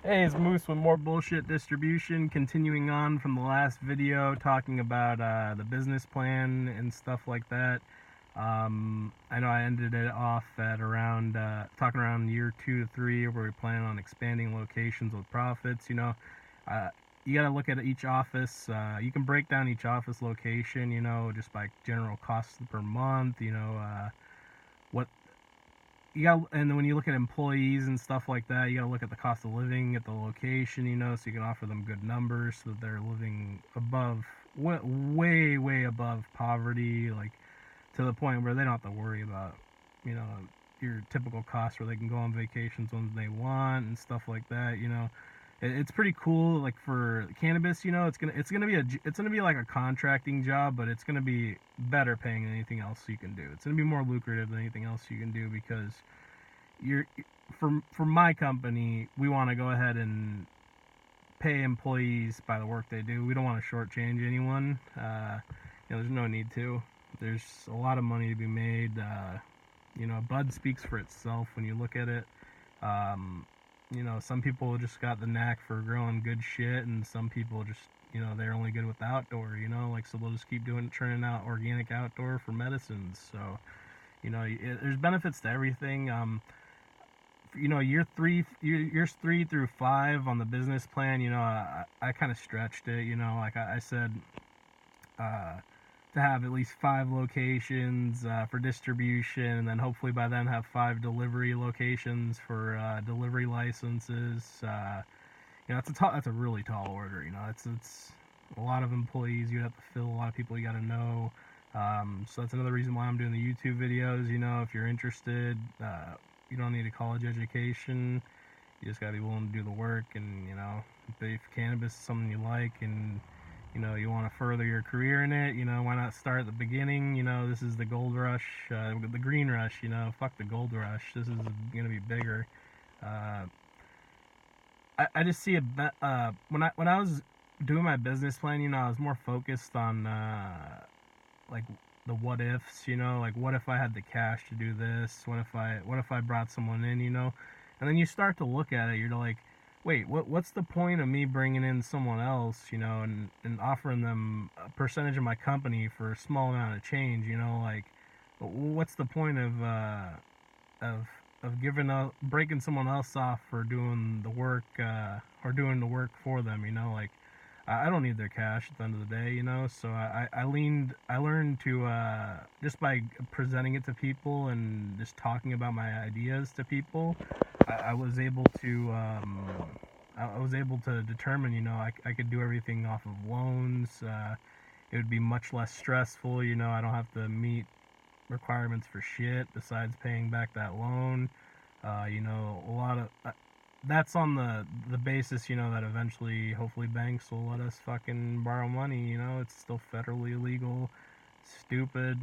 Hey, it's Moose with more bullshit distribution. Continuing on from the last video, talking about the business plan and stuff like that. I know I ended it off at around talking around year 2 to 3, where we plan on expanding locations with profits. Uh, you got to look at each office. You can break down each office location, just by general costs per month. What you got, and then when you look at employees and stuff like that, you got to look at the cost of living at the location, so you can offer them good numbers so that they're living above, way above poverty, like to the point where they don't have to worry about, you know, your typical costs, where they can go on vacations when they want and stuff like that. It's pretty cool. Like for cannabis, it's gonna be like a contracting job, but it's gonna be better paying than anything else you can do. It's gonna be more lucrative than anything else you can do, because you're for my company, we want to go ahead and pay employees by the work they do. We don't want to shortchange anyone. There's no need to. There's a lot of money to be made. Bud speaks for itself when you look at it. Some people just got the knack for growing good shit, and some people just, they're only good with outdoor. So they'll just keep churning out organic outdoor for medicines. So, there's benefits to everything. Years 3 through 5 on the business plan, I kind of stretched it, like I said, to have at least 5 locations for distribution, and then hopefully by then have 5 delivery locations for delivery licenses. That's a really tall order. It's a lot of employees you have to fill, a lot of people you got to know. So that's another reason why I'm doing the YouTube videos. If you're interested, you don't need a college education. You just gotta be willing to do the work, and if cannabis is something you like, and you want to further your career in it, why not start at the beginning? This is the gold rush, the green rush. Fuck the gold rush. This is gonna be bigger. Uh, I just see when I was doing my business plan, I was more focused on like the what ifs, like what if I had the cash to do this? What if I brought someone in, And then you start to look at it, you're like, wait, what's the point of me bringing in someone else, and offering them a percentage of my company for a small amount of change, like what's the point of breaking someone else off for doing the work, or doing the work for them, like I don't need their cash at the end of the day, So I learned to just by presenting it to people and just talking about my ideas to people, I was able to determine, I could do everything off of loans. It would be much less stressful, I don't have to meet requirements for shit besides paying back that loan. A lot of that's on the basis, that eventually, hopefully, banks will let us fucking borrow money. It's still federally illegal, stupid.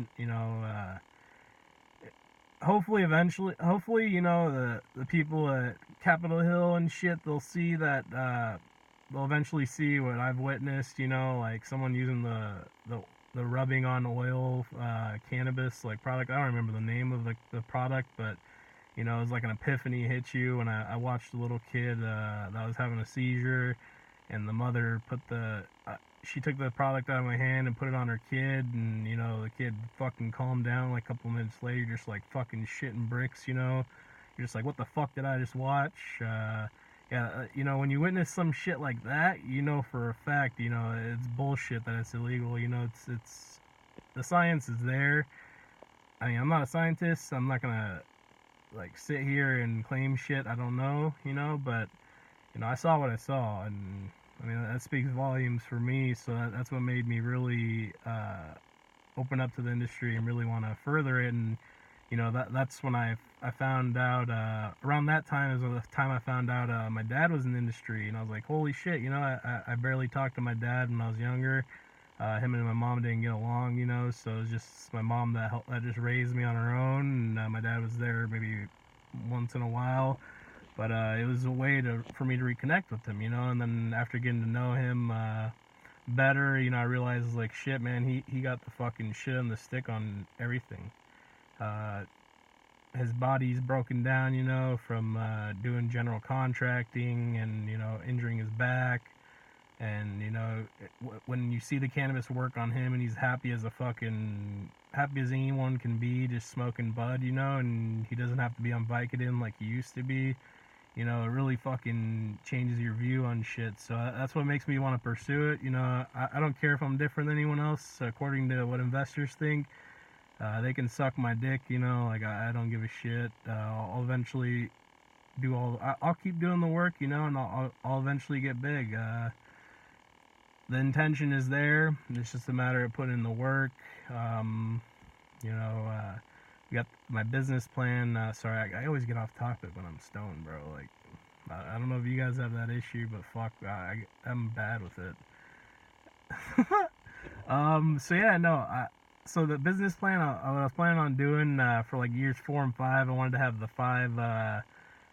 Hopefully, the people at Capitol Hill and shit, they'll see that. They'll eventually see what I've witnessed. Like someone using the rubbing on oil cannabis like product. I don't remember the name of the product, but it was like an epiphany hit you. And I watched a little kid that was having a seizure, and the mother she took the product out of my hand and put it on her kid, and the kid fucking calmed down. Like a couple minutes later, just like fucking shitting bricks. You're just like, what the fuck did I just watch? When you witness some shit like that, for a fact, it's bullshit that it's illegal. It's the science is there. I mean, I'm not a scientist. I'm not gonna like sit here and claim shit I don't know, but I saw what I saw, and I mean that speaks volumes for me. So that's what made me really open up to the industry and really want to further it. And that's when I found out, around that time is the time I found out my dad was in the industry, and I was like, holy shit, I barely talked to my dad when I was younger. Him and my mom didn't get along, so it was just my mom that just raised me on her own, and my dad was there maybe once in a while, but it was a way for me to reconnect with him, and then after getting to know him better, I realized, like, shit, man, he got the fucking shit on the stick on everything. Uh, his body's broken down, you know, from doing general contracting and, you know, injuring his back. And, you know, when you see the cannabis work on him and he's happy as happy as anyone can be, just smoking bud, you know, and he doesn't have to be on Vicodin like he used to be, you know, it really fucking changes your view on shit. So that's what makes me want to pursue it. You know, I don't care if I'm different than anyone else, according to what investors think. They can suck my dick, you know, like I don't give a shit. I'll eventually I'll keep doing the work, you know, and I'll eventually get big. The intention is there. It's just a matter of putting in the work. Um, you know, we got my business plan. Sorry, I always get off topic when I'm stoned, bro. Like, I don't know if you guys have that issue, but fuck, I'm bad with it. So yeah, no. So the business plan I was planning on doing for like years 4 and 5. I wanted to have the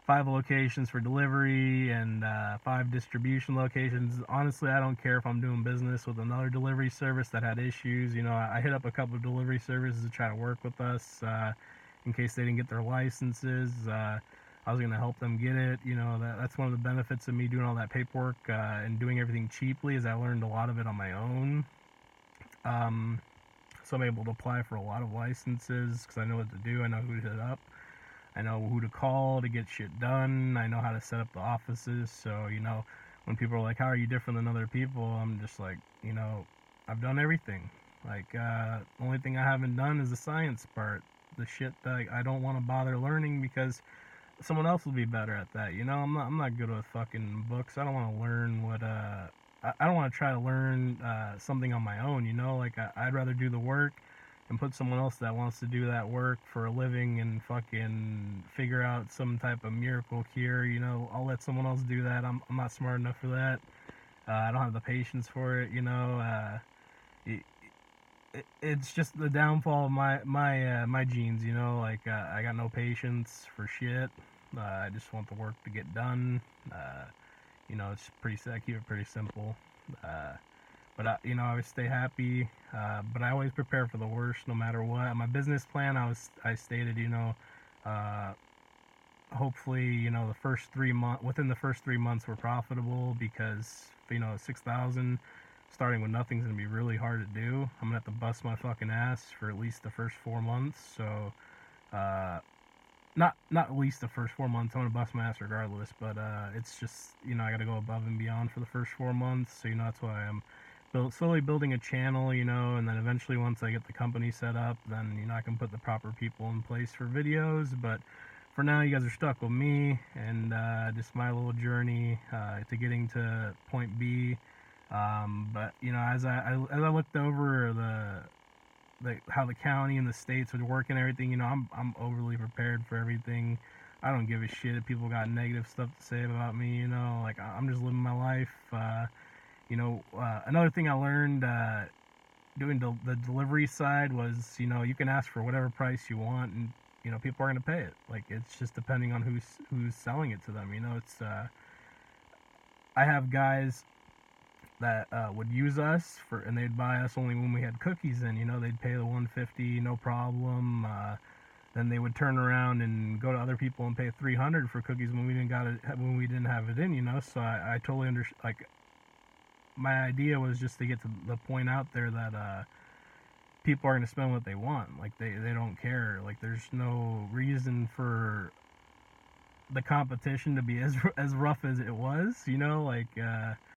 five locations for delivery and 5 distribution locations. Honestly, I don't care if I'm doing business with another delivery service that had issues. You know, I hit up a couple of delivery services to try to work with us in case they didn't get their licenses. I was gonna help them get it. You know, that's one of the benefits of me doing all that paperwork and doing everything cheaply, is I learned a lot of it on my own. So I'm able to apply for a lot of licenses because I know what to do. I know who to hit up. I know who to call to get shit done. I know how to set up the offices. So, you know, when people are like, how are you different than other people? I'm just like, you know, I've done everything. Like, the only thing I haven't done is the science part. The shit that I don't want to bother learning because someone else will be better at that. You know, I'm not good with fucking books. I don't want to learn what, I don't want to try to learn something on my own, you know? Like, I'd rather do the work and put someone else that wants to do that work for a living and fucking figure out some type of miracle cure, you know? I'll let someone else do that. I'm not smart enough for that. I don't have the patience for it, you know? It's just the downfall of my genes, you know? Like, I got no patience for shit. I just want the work to get done. You know, it's I keep it pretty simple. But you know, I always stay happy. But I always prepare for the worst, no matter what. My business plan, I stated, you know, hopefully, you know, within the first 3 months, we're profitable because, you know, 6,000 starting with nothing's gonna be really hard to do. I'm gonna have to bust my fucking ass for at least the first 4 months. So, not at least the first 4 months. I'm gonna bust my ass regardless. But it's just, you know, I gotta go above and beyond for the first 4 months. So, you know, that's why I'm slowly building a channel, you know, and then eventually once I get the company set up, then, you know, I can put the proper people in place for videos. But for now, you guys are stuck with me and just my little journey to getting to point B. But you know, as I looked over how the county and the states would work and everything, you know, I'm overly prepared for everything. I don't give a shit if people got negative stuff to say about me, you know. Like, I'm just living my life. You know, another thing I learned doing the delivery side was, you know, you can ask for whatever price you want, and you know, people are gonna pay it. Like, it's just depending on who's selling it to them. You know, it's I have guys that would use us and they'd buy us only when we had cookies in. You know, they'd pay the 150, no problem. Then they would turn around and go to other people and pay 300 for cookies when we didn't have it in. You know, so I totally understand. Like, my idea was just to get to the point out there that people are going to spend what they want. Like, they don't care. Like, there's no reason for the competition to be as rough as it was, you know. Like,